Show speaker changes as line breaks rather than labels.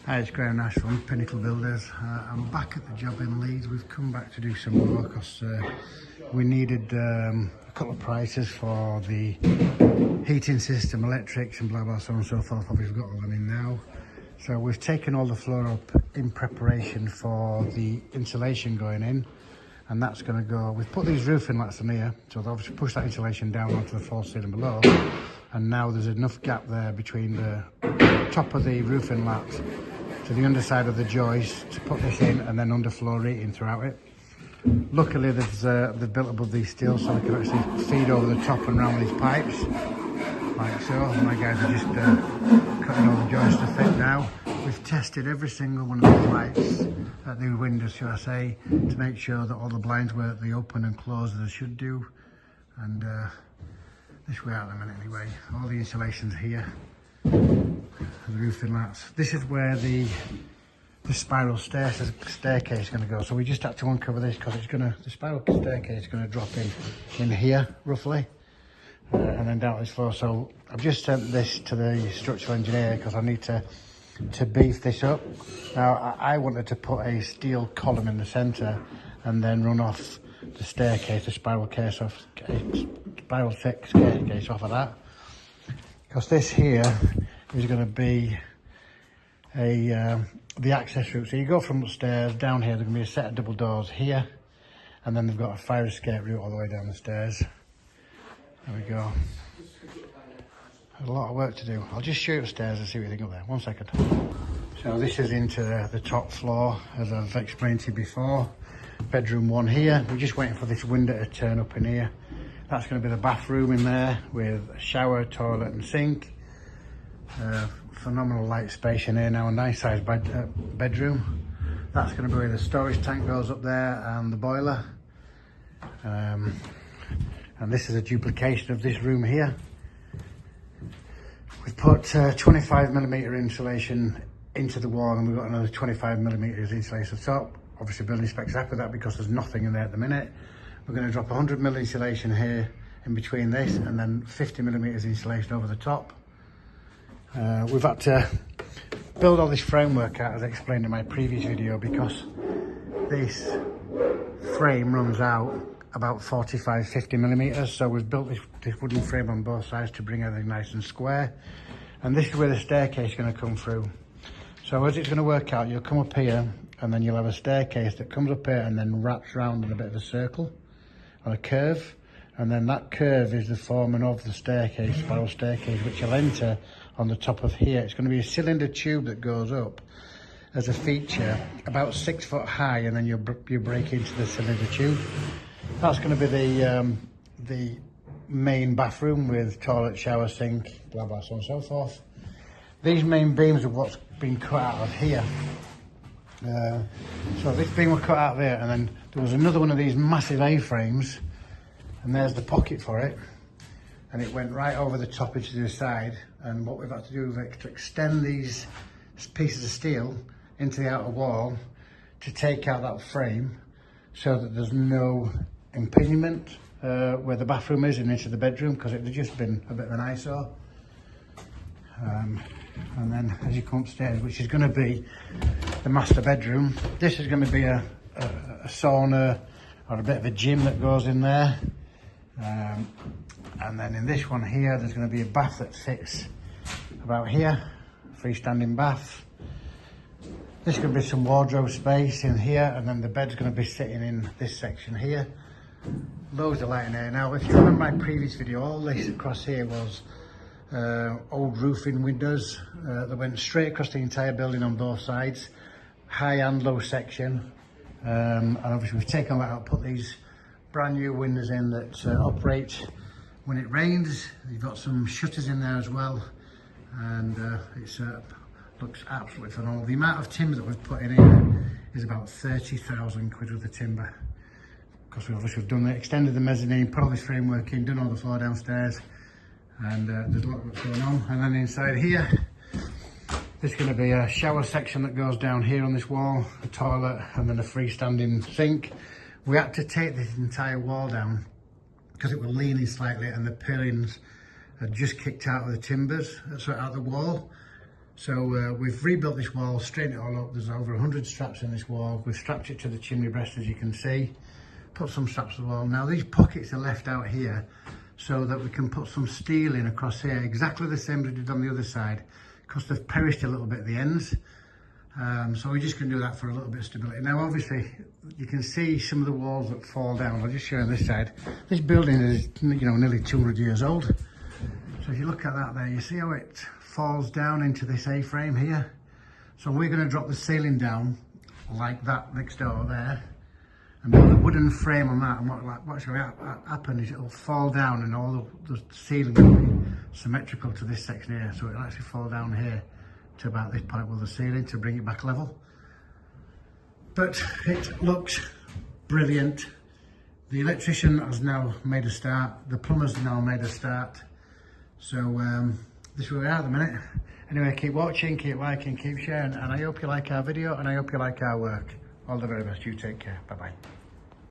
Hi, it's Graham Nash from Pinnacle Builders. I'm back at the job in Leeds. We've come back to do some more because we needed a couple of prices for the heating system, electrics and blah blah, so on and so forth. Obviously we've got all them in now. So we've taken all the floor up in preparation for the insulation going in, and that's going to go. We've put these roofing lats in here, so they'll obviously push that insulation down onto the false ceiling below, and now there's enough gap there between the top of the roofing lats to the underside of the joist to put this in, and then underfloor heating throughout it. Luckily they've built above these steel so they can actually feed over the top and round with these pipes, like so. My guys are just cutting all the joists to fit now. We've tested every single one of the lights at the windows, shall I say, to make sure that all the blinds work, they open and close as they should do. And this way out in a minute anyway. All the insulation's here. The roofing lats. This is where the spiral staircase is going to go. So we just had to uncover this because the spiral staircase is going to drop in here roughly, and then down this floor. So I've just sent this to the structural engineer because I need to beef this up. Now I wanted to put a steel column in the centre and then run off the staircase, the spiral staircase off of that, because this here is going to be the access route. So you go from upstairs down here, there's going to be a set of double doors here, and then they've got a fire escape route all the way down the stairs. There we go. There's a lot of work to do. I'll just show you upstairs and see what you think of there. 1 second. So this is into the top floor, as I've explained to you before. Bedroom 1 here. We're just waiting for this window to turn up in here. That's going to be the bathroom in there with a shower, toilet and sink. Phenomenal light space in here now, a nice sized bedroom. That's going to be where the storage tank goes up there and the boiler. And this is a duplication of this room here. We've put 25mm insulation into the wall, and we've got another 25mm insulation top. Obviously building specs happy with that because there's nothing in there at the minute. We're going to drop 100mm insulation here in between this, and then 50mm insulation over the top. We've had to build all this framework out, as I explained in my previous video, because this frame runs out about 45-50mm. So we've built this wooden frame on both sides to bring everything nice and square. And this is where the staircase is going to come through. So as it's going to work out, you'll come up here, and then you'll have a staircase that comes up here and then wraps around in a bit of a circle on a curve. And then that curve is the forming of the staircase, spiral staircase, which you'll enter on the top of here. It's going to be a cylinder tube that goes up as a feature about 6 foot high, and then you break into the cylinder tube. That's going to be the main bathroom with toilet, shower, sink, blah blah, so on and so forth. These main beams are what's been cut out of here. So this beam was cut out there, and then there was another one of these massive A-frames, and there's the pocket for it, and it went right over the top into the side. And what we've had to do is to extend these pieces of steel into the outer wall to take out that frame, so that there's no impingement where the bathroom is and into the bedroom, because it had just been a bit of an eyesore. And then as you come upstairs, which is going to be the master bedroom, this is going to be a sauna or a bit of a gym that goes in there. And then in this one here, there's going to be a bath that sits about here, freestanding bath. There's going to be some wardrobe space in here, and then the bed's going to be sitting in this section here. Loads of light in here. Now, if you remember my previous video, all this across here was old roofing windows that went straight across the entire building on both sides, high and low section. And obviously we've taken that out, put these brand new windows in that operate when it rains. You've got some shutters in there as well, and it looks absolutely phenomenal. The amount of timber that we've put in here is about 30,000 quid worth of timber, because we've done extended the mezzanine, put all this framework in, done all the floor downstairs, and there's a lot going on. And then inside here, there's going to be a shower section that goes down here on this wall, a toilet, and then a freestanding sink. We had to take this entire wall down because it was leaning slightly, and the pillings had just kicked out of the timbers, so out of the wall. So we've rebuilt this wall, straightened it all up. There's over 100 straps in this wall. We've strapped it to the chimney breast, as you can see. Put some straps to the wall. Now these pockets are left out here so that we can put some steel in across here, exactly the same as we did on the other side, because they've perished a little bit at the ends. So we're just going to do that for a little bit of stability. Now obviously you can see some of the walls that fall down. I'll just show you on this side. This building is, you know, nearly 200 years old. So if you look at that there, you see how it falls down into this A-frame here. So we're going to drop the ceiling down like that next door there, and put a wooden frame on that, and what's going to happen is it'll fall down, and all the ceiling will be symmetrical to this section here, so it'll actually fall down here to about this point with the ceiling to bring it back level. But it looks brilliant. The electrician has now made a start, the plumber's now made a start, so this is where we are at the minute. Anyway, keep watching, keep liking, keep sharing, and I hope you like our video, and I hope you like our work. All the very best. You take care. Bye bye.